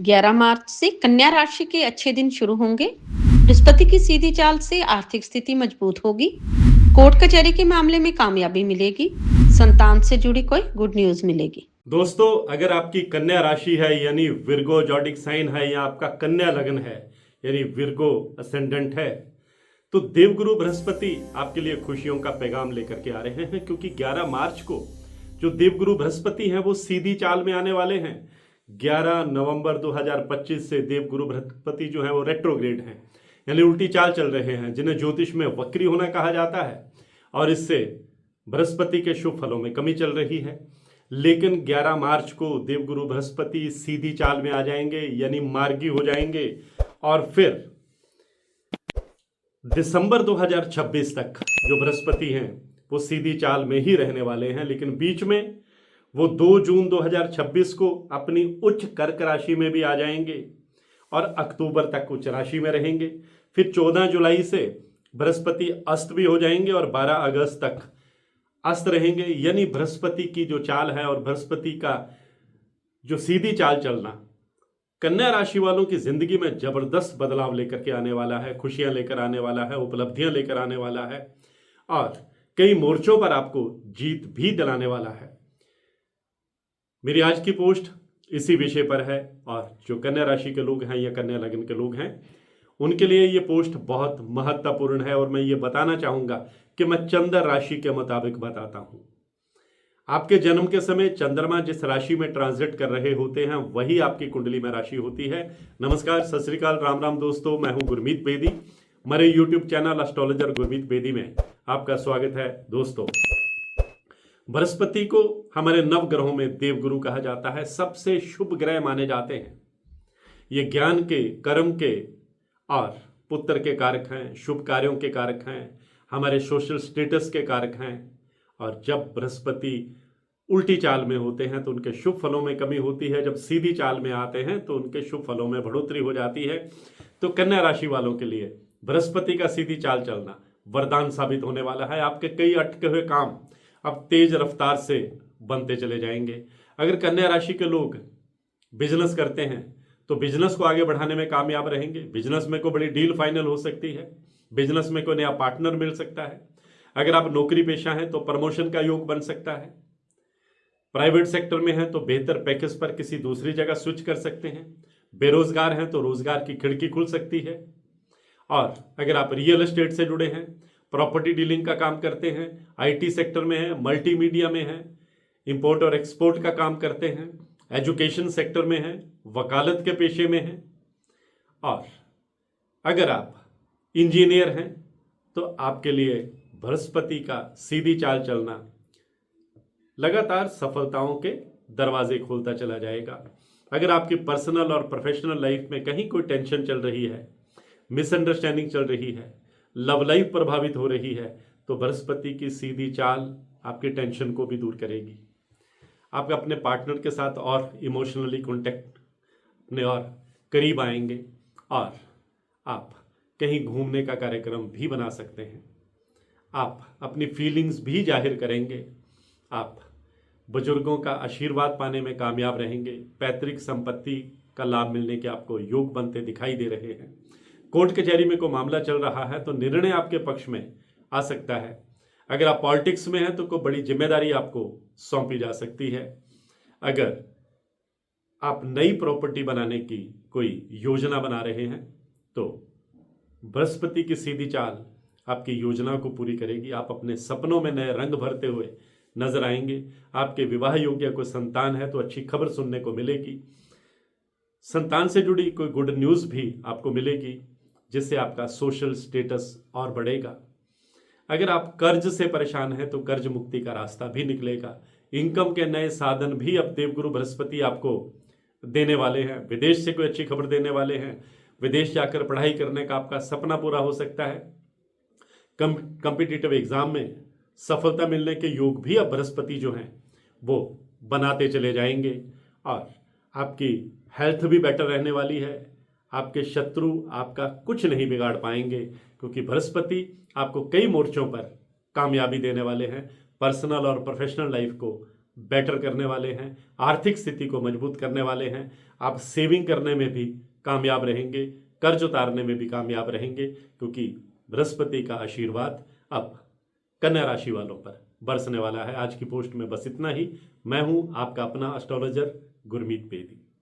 11 मार्च से कन्या राशि के अच्छे दिन शुरू होंगे। बृहस्पति की सीधी चाल से आर्थिक स्थिति मजबूत होगी। कोर्ट कचहरी के मामले में कामयाबी मिलेगी। संतान से जुड़ी कोई गुड न्यूज मिलेगी। दोस्तों, अगर आपकी कन्या राशि है यानी विर्गो जॉडिक साइन है या आपका कन्या लग्न है यानी विर्गो असेंडेंट है, तो देवगुरु बृहस्पति आपके लिए खुशियों का पैगाम लेकर के आ रहे हैं, क्योंकि 11 मार्च को जो देवगुरु बृहस्पति हैं वो सीधी चाल में आने वाले हैं। 11 नवंबर 2025 से देवगुरु बृहस्पति जो है वो रेट्रोग्रेड हैं, यानी उल्टी चाल चल रहे हैं, जिन्हें ज्योतिष में वक्री होना कहा जाता है। और इससे बृहस्पति के शुभ फलों में कमी चल रही है। लेकिन 11 मार्च को देवगुरु बृहस्पति सीधी चाल में आ जाएंगे, यानी मार्गी हो जाएंगे, और फिर दिसंबर 2026 तक जो बृहस्पति हैं वो सीधी चाल में ही रहने वाले हैं। लेकिन बीच में वो 2 जून 2026 को अपनी उच्च कर्क राशि में भी आ जाएंगे और अक्टूबर तक उच्च राशि में रहेंगे। फिर 14 जुलाई से बृहस्पति अस्त भी हो जाएंगे और 12 अगस्त तक अस्त रहेंगे। यानी बृहस्पति की जो चाल है और बृहस्पति का जो सीधी चाल चलना कन्या राशि वालों की जिंदगी में जबरदस्त बदलाव लेकर के आने वाला है, खुशियां लेकर आने वाला है, उपलब्धियां लेकर आने वाला है और कई मोर्चों पर आपको जीत भी दिलाने वाला है। मेरी आज की पोस्ट इसी विषय पर है और जो कन्या राशि के लोग हैं या कन्या लग्न के लोग हैं उनके लिए ये पोस्ट बहुत महत्वपूर्ण है। और मैं ये बताना चाहूंगा कि मैं चंद्र राशि के मुताबिक बताता हूं। आपके जन्म के समय चंद्रमा जिस राशि में ट्रांजिट कर रहे होते हैं वही आपकी कुंडली में राशि होती है। नमस्कार, सत श्री अकाल, राम राम दोस्तों, मैं हूं गुरमीत बेदी। मेरे YouTube channel astrologer Gurmeet Bedi में आपका स्वागत है। दोस्तों, बृहस्पति को हमारे नव ग्रहों में देवगुरु कहा जाता है, सबसे शुभ ग्रह माने जाते हैं। ये ज्ञान के, कर्म के और पुत्र के कारक हैं, शुभ कार्यों के कारक हैं, हमारे सोशल स्टेटस के कारक हैं। और जब बृहस्पति उल्टी चाल में होते हैं तो उनके शुभ फलों में कमी होती है, जब सीधी चाल में आते हैं तो उनके शुभ फलों में बढ़ोतरी हो जाती है। तो कन्या राशि वालों के लिए बृहस्पति का सीधी चाल चलना वरदान साबित होने वाला है। आपके कई अटके हुए काम अब तेज रफ्तार से बनते चले जाएंगे। अगर कन्या राशि के लोग बिजनेस करते हैं तो बिजनेस को आगे बढ़ाने में कामयाब रहेंगे। बिजनेस में कोई बड़ी डील फाइनल हो सकती है, बिजनेस में कोई नया पार्टनर मिल सकता है। अगर आप नौकरी पेशा हैं तो प्रमोशन का योग बन सकता है। प्राइवेट सेक्टर में हैं तो बेहतर पैकेज पर किसी दूसरी जगह स्विच कर सकते हैं। बेरोजगार हैं तो रोजगार की खिड़की खुल सकती है। और अगर आप रियल एस्टेट से जुड़े हैं, प्रॉपर्टी डीलिंग का काम करते हैं, आईटी सेक्टर में हैं, मल्टीमीडिया में हैं, इंपोर्ट और एक्सपोर्ट का काम करते हैं, एजुकेशन सेक्टर में हैं, वकालत के पेशे में हैं, और अगर आप इंजीनियर हैं तो आपके लिए बृहस्पति का सीधी चाल चलना लगातार सफलताओं के दरवाजे खोलता चला जाएगा। अगर आपकी पर्सनल और प्रोफेशनल लाइफ में कहीं कोई टेंशन चल रही है, मिसअंडरस्टैंडिंग चल रही है, लव लाइफ प्रभावित हो रही है, तो बृहस्पति की सीधी चाल आपकी टेंशन को भी दूर करेगी। आप अपने पार्टनर के साथ और इमोशनली कॉन्टेक्ट अपने और करीब आएंगे और आप कहीं घूमने का कार्यक्रम भी बना सकते हैं। आप अपनी फीलिंग्स भी जाहिर करेंगे। आप बुजुर्गों का आशीर्वाद पाने में कामयाब रहेंगे। पैतृक संपत्ति का लाभ मिलने के आपको योग बनते दिखाई दे रहे हैं। कोर्ट कचहरी में कोई मामला चल रहा है तो निर्णय आपके पक्ष में आ सकता है। अगर आप पॉलिटिक्स में हैं तो कोई बड़ी जिम्मेदारी आपको सौंपी जा सकती है। अगर आप नई प्रॉपर्टी बनाने की कोई योजना बना रहे हैं तो बृहस्पति की सीधी चाल आपकी योजना को पूरी करेगी। आप अपने सपनों में नए रंग भरते हुए नजर आएंगे। आपके विवाह योग्य कोई संतान है तो अच्छी खबर सुनने को मिलेगी। संतान से जुड़ी कोई गुड न्यूज़ भी आपको मिलेगी, जिससे आपका सोशल स्टेटस और बढ़ेगा। अगर आप कर्ज से परेशान हैं तो कर्ज मुक्ति का रास्ता भी निकलेगा। इनकम के नए साधन भी अब देवगुरु बृहस्पति आपको देने वाले हैं। विदेश से कोई अच्छी खबर देने वाले हैं। विदेश जाकर पढ़ाई करने का आपका सपना पूरा हो सकता है। कॉम्पिटिटिव एग्जाम में सफलता मिलने के योग भी अब बृहस्पति जो हैं वो बनाते चले जाएंगे और आपकी हेल्थ भी बेटर रहने वाली है। आपके शत्रु आपका कुछ नहीं बिगाड़ पाएंगे, क्योंकि बृहस्पति आपको कई मोर्चों पर कामयाबी देने वाले हैं। पर्सनल और प्रोफेशनल लाइफ को बेटर करने वाले हैं, आर्थिक स्थिति को मजबूत करने वाले हैं। आप सेविंग करने में भी कामयाब रहेंगे, कर्ज उतारने में भी कामयाब रहेंगे, क्योंकि बृहस्पति का आशीर्वाद अब कन्या राशि वालों पर बरसने वाला है। आज की पोस्ट में बस इतना ही। मैं हूं आपका अपना एस्ट्रोलॉजर गुरमीत बेदी।